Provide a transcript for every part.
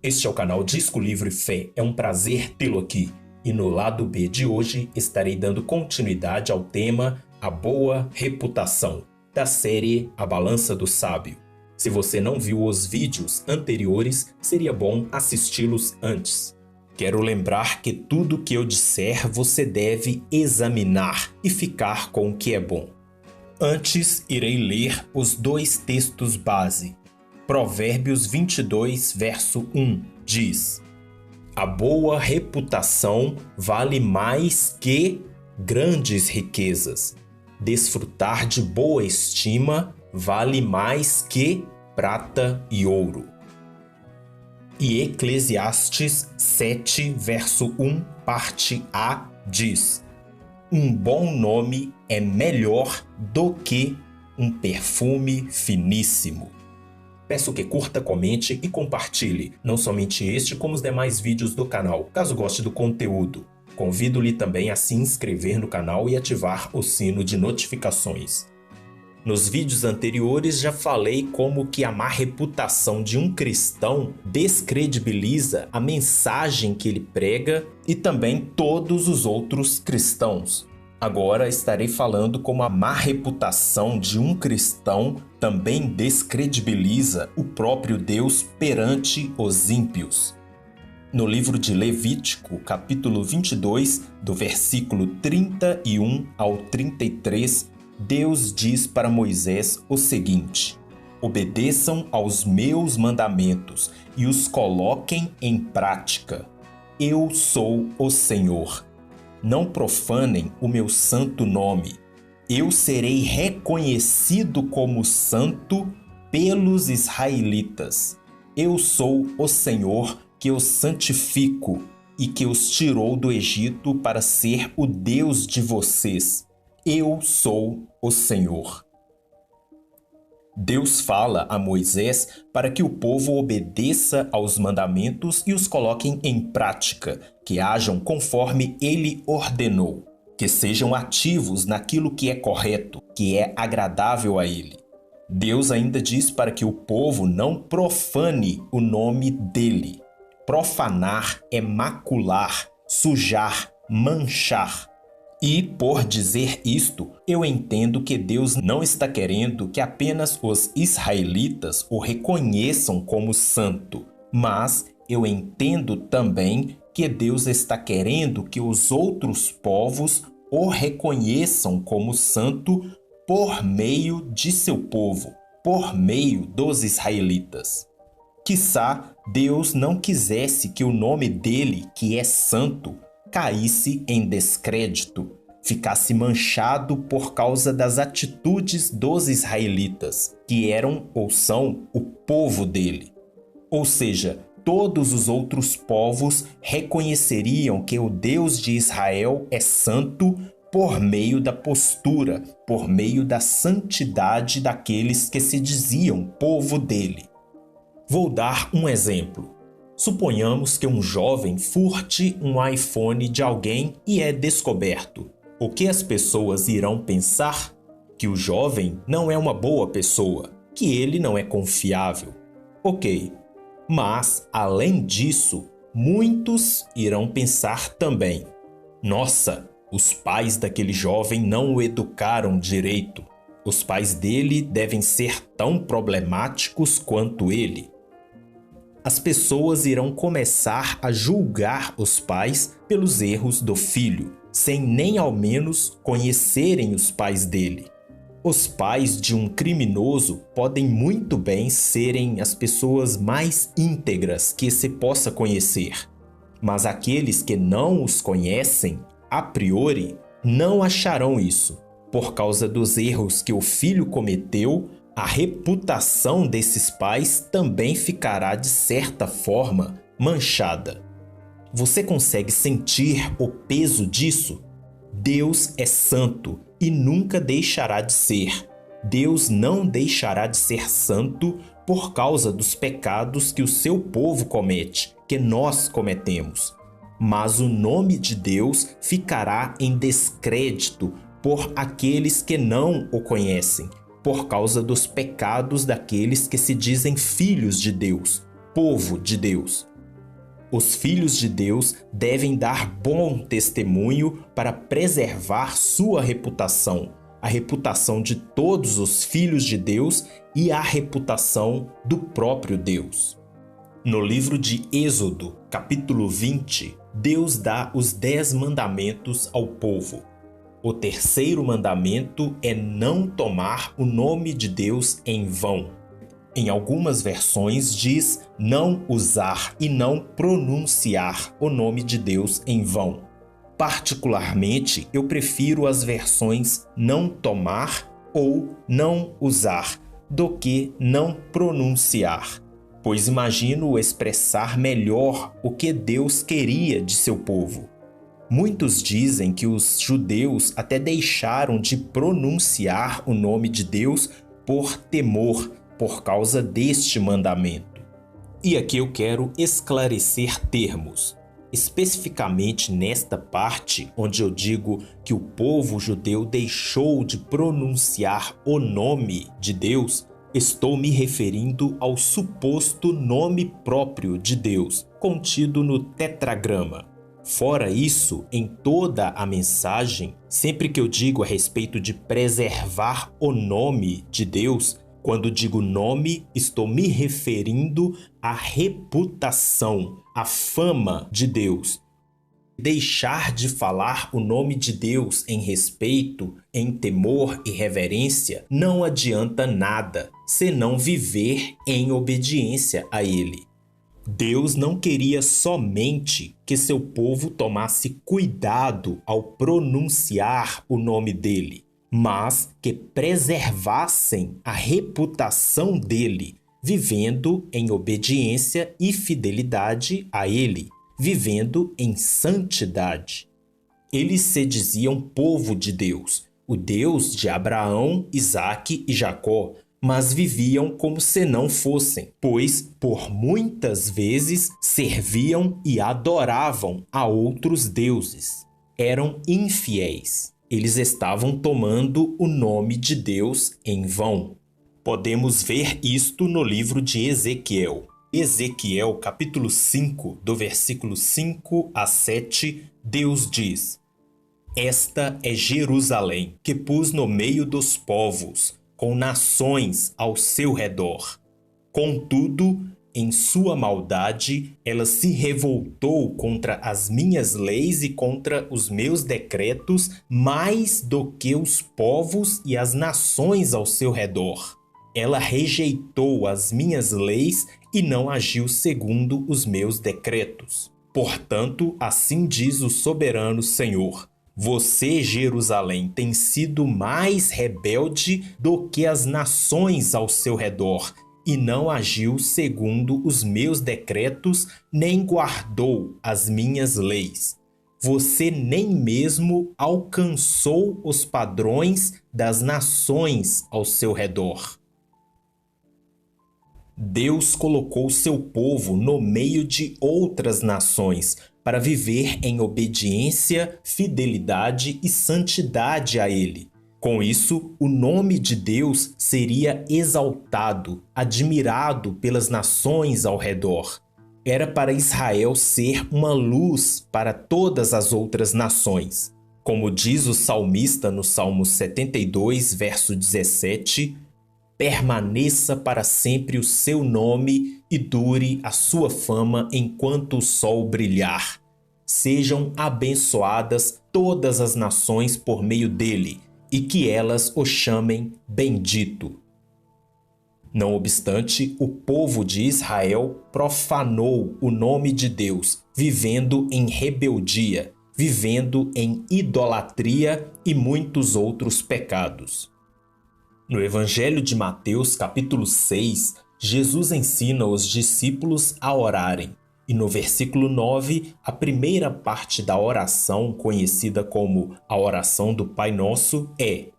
Este é o canal Disco Livre Fé. É um prazer tê-lo aqui. E no lado B de hoje estarei dando continuidade ao tema A Boa Reputação, da série A Balança do Sábio. Se você não viu os vídeos anteriores, seria bom assisti-los antes. Quero lembrar que tudo que eu disser você deve examinar e ficar com o que é bom. Antes, irei ler os dois textos base. Provérbios 22, verso 1, diz: A boa reputação vale mais que grandes riquezas. Desfrutar de boa estima vale mais que prata e ouro. E Eclesiastes 7, verso 1, parte A, diz: Um bom nome é melhor do que um perfume finíssimo. Peço que curta, comente e compartilhe, não somente este, como os demais vídeos do canal, caso goste do conteúdo. Convido-lhe também a se inscrever no canal e ativar o sino de notificações. Nos vídeos anteriores já falei como que a má reputação de um cristão descredibiliza a mensagem que ele prega e também todos os outros cristãos. Agora estarei falando como a má reputação de um cristão também descredibiliza o próprio Deus perante os ímpios. No livro de Levítico, capítulo 22, do versículo 31 ao 33, Deus diz para Moisés o seguinte: Obedeçam aos meus mandamentos e os coloquem em prática. Eu sou o Senhor. Não profanem o meu santo nome. Eu serei reconhecido como santo pelos israelitas. Eu sou o Senhor que os santifico e que os tirou do Egito para ser o Deus de vocês. Eu sou o Senhor. Deus fala a Moisés para que o povo obedeça aos mandamentos e os coloquem em prática, que hajam conforme ele ordenou, que sejam ativos naquilo que é correto, que é agradável a ele. Deus ainda diz para que o povo não profane o nome dele. Profanar é macular, sujar, manchar. E, por dizer isto, eu entendo que Deus não está querendo que apenas os israelitas o reconheçam como santo, mas eu entendo também que Deus está querendo que os outros povos o reconheçam como santo por meio de seu povo, por meio dos israelitas. Quiçá Deus não quisesse que o nome dele, que é santo, caísse em descrédito, ficasse manchado por causa das atitudes dos israelitas, que eram ou são o povo dele. Ou seja, todos os outros povos reconheceriam que o Deus de Israel é santo por meio da postura, por meio da santidade daqueles que se diziam povo dele. Vou dar um exemplo. Suponhamos que um jovem furte um iPhone de alguém e é descoberto. O que as pessoas irão pensar? Que o jovem não é uma boa pessoa, que ele não é confiável. Ok, mas, além disso, muitos irão pensar também: nossa, os pais daquele jovem não o educaram direito. Os pais dele devem ser tão problemáticos quanto ele. As pessoas irão começar a julgar os pais pelos erros do filho, sem nem ao menos conhecerem os pais dele. Os pais de um criminoso podem muito bem serem as pessoas mais íntegras que se possa conhecer, mas aqueles que não os conhecem, a priori, não acharão isso. Por causa dos erros que o filho cometeu, a reputação desses pais também ficará, de certa forma, manchada. Você consegue sentir o peso disso? Deus é santo e nunca deixará de ser. Deus não deixará de ser santo por causa dos pecados que o seu povo comete, que nós cometemos. Mas o nome de Deus ficará em descrédito por aqueles que não o conhecem, por causa dos pecados daqueles que se dizem filhos de Deus, povo de Deus. Os filhos de Deus devem dar bom testemunho para preservar sua reputação, a reputação de todos os filhos de Deus e a reputação do próprio Deus. No livro de Êxodo, capítulo 20, Deus dá os 10 mandamentos ao povo. O terceiro mandamento é não tomar o nome de Deus em vão. Em algumas versões diz não usar e não pronunciar o nome de Deus em vão. Particularmente, eu prefiro as versões não tomar ou não usar do que não pronunciar, pois imagino expressar melhor o que Deus queria de seu povo. Muitos dizem que os judeus até deixaram de pronunciar o nome de Deus por temor, por causa deste mandamento. E aqui eu quero esclarecer termos. Especificamente nesta parte, onde eu digo que o povo judeu deixou de pronunciar o nome de Deus, estou me referindo ao suposto nome próprio de Deus, contido no tetragrama. Fora isso, em toda a mensagem, sempre que eu digo a respeito de preservar o nome de Deus, quando digo nome, estou me referindo à reputação, à fama de Deus. Deixar de falar o nome de Deus em respeito, em temor e reverência não adianta nada, senão viver em obediência a Ele. Deus não queria somente que seu povo tomasse cuidado ao pronunciar o nome dele, mas que preservassem a reputação dele, vivendo em obediência e fidelidade a ele, vivendo em santidade. Eles se diziam povo de Deus, o Deus de Abraão, Isaque e Jacó, mas viviam como se não fossem, pois por muitas vezes serviam e adoravam a outros deuses. Eram infiéis. Eles estavam tomando o nome de Deus em vão. Podemos ver isto no livro de Ezequiel. Ezequiel, capítulo 5, do versículo 5 a 7, Deus diz: Esta é Jerusalém, que pus no meio dos povos, com nações ao seu redor. Contudo, em sua maldade, ela se revoltou contra as minhas leis e contra os meus decretos mais do que os povos e as nações ao seu redor. Ela rejeitou as minhas leis e não agiu segundo os meus decretos. Portanto, assim diz o soberano Senhor: Você, Jerusalém, tem sido mais rebelde do que as nações ao seu redor, e não agiu segundo os meus decretos, nem guardou as minhas leis. Você nem mesmo alcançou os padrões das nações ao seu redor. Deus colocou seu povo no meio de outras nações para viver em obediência, fidelidade e santidade a Ele. Com isso, o nome de Deus seria exaltado, admirado pelas nações ao redor. Era para Israel ser uma luz para todas as outras nações. Como diz o salmista no Salmo 72, verso 17, permaneça para sempre o seu nome e dure a sua fama enquanto o sol brilhar. Sejam abençoadas todas as nações por meio dele, e que elas o chamem bendito. Não obstante, o povo de Israel profanou o nome de Deus, vivendo em rebeldia, vivendo em idolatria e muitos outros pecados. No Evangelho de Mateus, capítulo 6, Jesus ensina os discípulos a orarem. E no versículo 9, a primeira parte da oração, conhecida como a oração do Pai Nosso, é: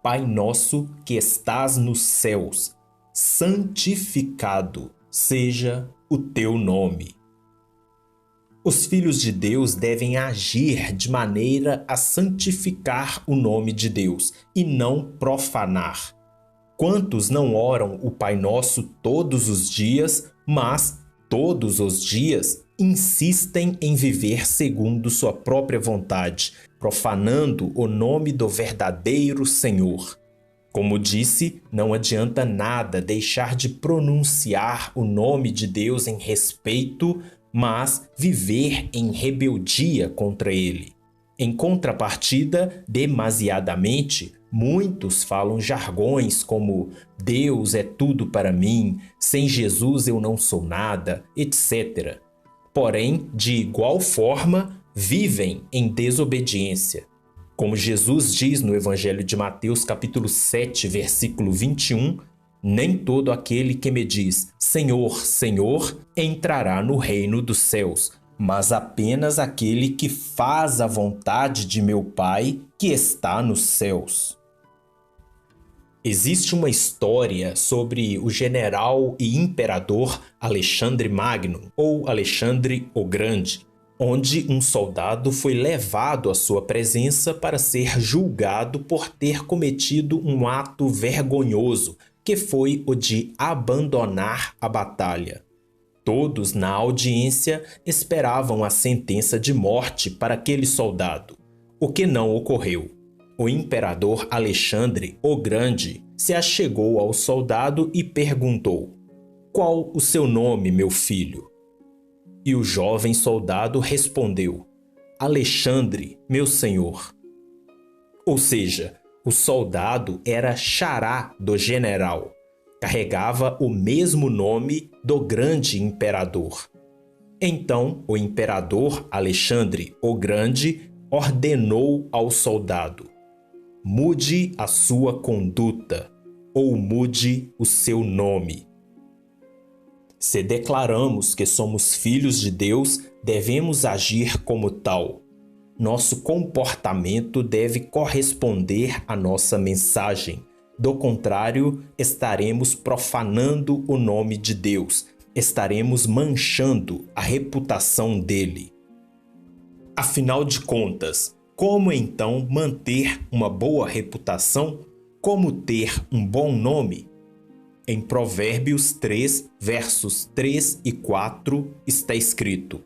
Pai Nosso que estás nos céus, santificado seja o teu nome. Os filhos de Deus devem agir de maneira a santificar o nome de Deus e não profanar. Quantos não oram o Pai Nosso todos os dias, mas todos os dias, insistem em viver segundo sua própria vontade, profanando o nome do verdadeiro Senhor. Como disse, não adianta nada deixar de pronunciar o nome de Deus em respeito, mas viver em rebeldia contra ele. Em contrapartida, demasiadamente, muitos falam jargões como Deus é tudo para mim, sem Jesus eu não sou nada, etc. Porém, de igual forma, vivem em desobediência. Como Jesus diz no Evangelho de Mateus, capítulo 7, versículo 21, nem todo aquele que me diz, Senhor, Senhor, entrará no reino dos céus, mas apenas aquele que faz a vontade de meu Pai que está nos céus. Existe uma história sobre o general e imperador Alexandre Magno, ou Alexandre o Grande, onde um soldado foi levado à sua presença para ser julgado por ter cometido um ato vergonhoso, que foi o de abandonar a batalha. Todos na audiência esperavam a sentença de morte para aquele soldado, o que não ocorreu. O imperador Alexandre o Grande se achegou ao soldado e perguntou: "Qual o seu nome, meu filho?" E o jovem soldado respondeu: "Alexandre, meu senhor." Ou seja, o soldado era xará do general. Carregava o mesmo nome do grande imperador. Então, o imperador Alexandre o Grande ordenou ao soldado: mude a sua conduta ou mude o seu nome. Se declaramos que somos filhos de Deus, devemos agir como tal. Nosso comportamento deve corresponder à nossa mensagem. Do contrário, estaremos profanando o nome de Deus, estaremos manchando a reputação dele. Afinal de contas, como então manter uma boa reputação? Como ter um bom nome? Em Provérbios 3, versos 3 e 4 está escrito: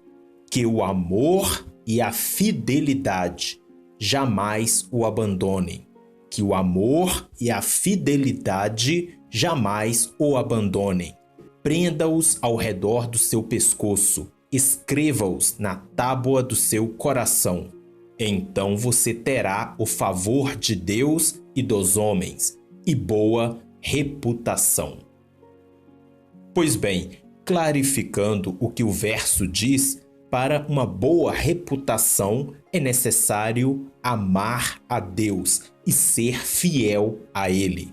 que o amor e a fidelidade jamais o abandonem. Que o amor e a fidelidade jamais o abandonem. Prenda-os ao redor do seu pescoço, escreva-os na tábua do seu coração. Então você terá o favor de Deus e dos homens, e boa reputação. Pois bem, clarificando o que o verso diz, para uma boa reputação é necessário amar a Deus e ser fiel a Ele,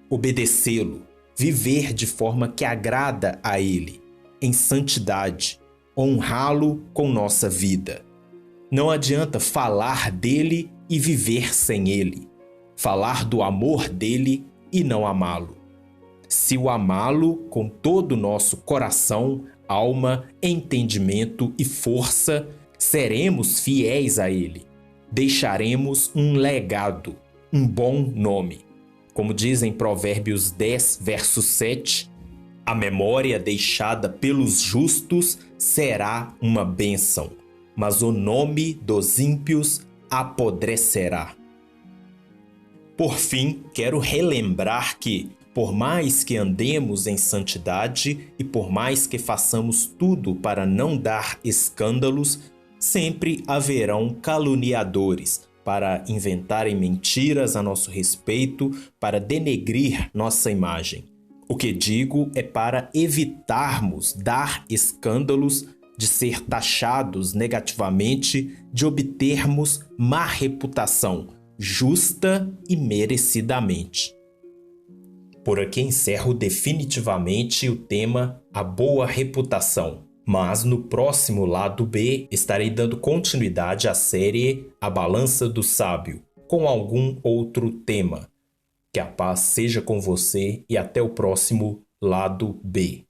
obedecê-lo, viver de forma que agrada a Ele, em santidade, honrá-lo com nossa vida. Não adianta falar dele e viver sem ele, falar do amor dele e não amá-lo. Se o amá-lo com todo o nosso coração, alma, entendimento e força, seremos fiéis a ele. Deixaremos um legado, um bom nome. Como diz em Provérbios 10, verso 7, a memória deixada pelos justos será uma bênção, mas o nome dos ímpios apodrecerá. Por fim, quero relembrar que, por mais que andemos em santidade e por mais que façamos tudo para não dar escândalos, sempre haverão caluniadores para inventarem mentiras a nosso respeito, para denegrir nossa imagem. O que digo é para evitarmos dar escândalos, de ser taxados negativamente, de obtermos má reputação, justa e merecidamente. Por aqui encerro definitivamente o tema A Boa Reputação, mas no próximo lado B estarei dando continuidade à série A Balança do Sábio, com algum outro tema. Que a paz seja com você e até o próximo lado B.